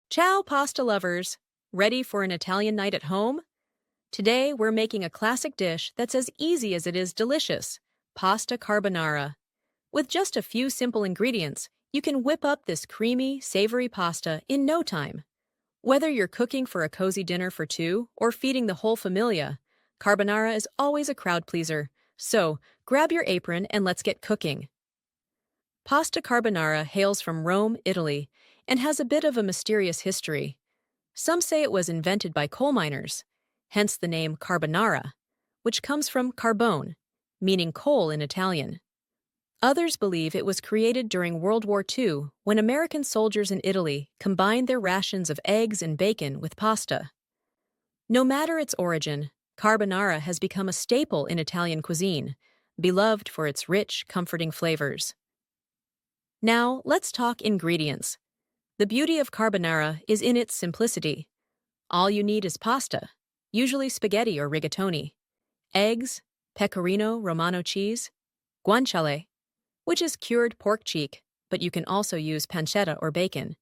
Ciao, pasta lovers! Ready for an Italian night at home? Today, we're making a classic dish that's as easy as it is delicious pasta carbonara. With just a few simple ingredients, you can whip up this creamy, savory pasta in no time. Whether you're cooking for a cozy dinner for two or feeding the whole familia, carbonara is always a crowd pleaser. So, grab your apron and let's get cooking. Pasta carbonara hails from Rome, Italy, and has a bit of a mysterious history. Some say it was invented by coal miners, hence the name carbonara, which comes from carbone, meaning coal in Italian. Others believe it was created during World War II when American soldiers in Italy combined their rations of eggs and bacon with pasta. No matter its origin, carbonara has become a staple in Italian cuisine, beloved for its rich, comforting flavors. Now, let's talk ingredients. The beauty of carbonara is in its simplicity. All you need is pasta, usually spaghetti or rigatoni, eggs, pecorino romano cheese, guanciale, which is cured pork cheek, but you can also use pancetta or bacon,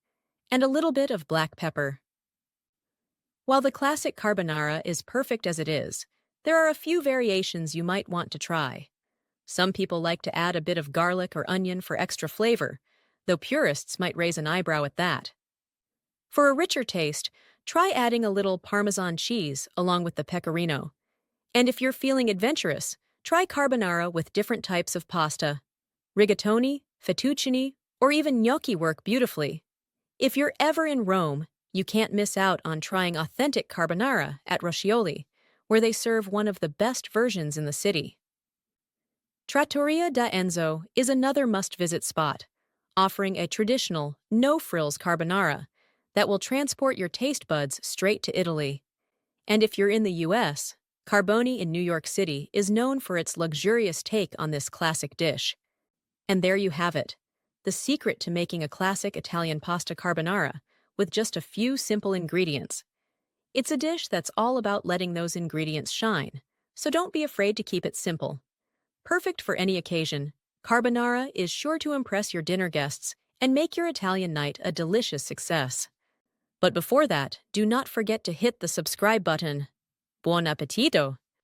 and a little bit of black pepper. While the classic carbonara is perfect as it is, there are a few variations you might want to try. Some people like to add a bit of garlic or onion for extra flavor, though purists might raise an eyebrow at that. For a richer taste, try adding a little Parmesan cheese along with the pecorino. And if you're feeling adventurous, try carbonara with different types of pasta. Rigatoni, fettuccine, or even gnocchi work beautifully. If you're ever in Rome, you can't miss out on trying authentic carbonara at Roscioli, where they serve one of the best versions in the city. Trattoria da Enzo is another must-visit spot, offering a traditional, no-frills carbonara that will transport your taste buds straight to Italy. And if you're in the U.S., Carboni in New York City is known for its luxurious take on this classic dish. And there you have it, the secret to making a classic Italian pasta carbonara with just a few simple ingredients. It's a dish that's all about letting those ingredients shine, so don't be afraid to keep it simple. Perfect for any occasion, carbonara is sure to impress your dinner guests and make your Italian night a delicious success. But before that, do not forget to hit the subscribe button. Buon appetito!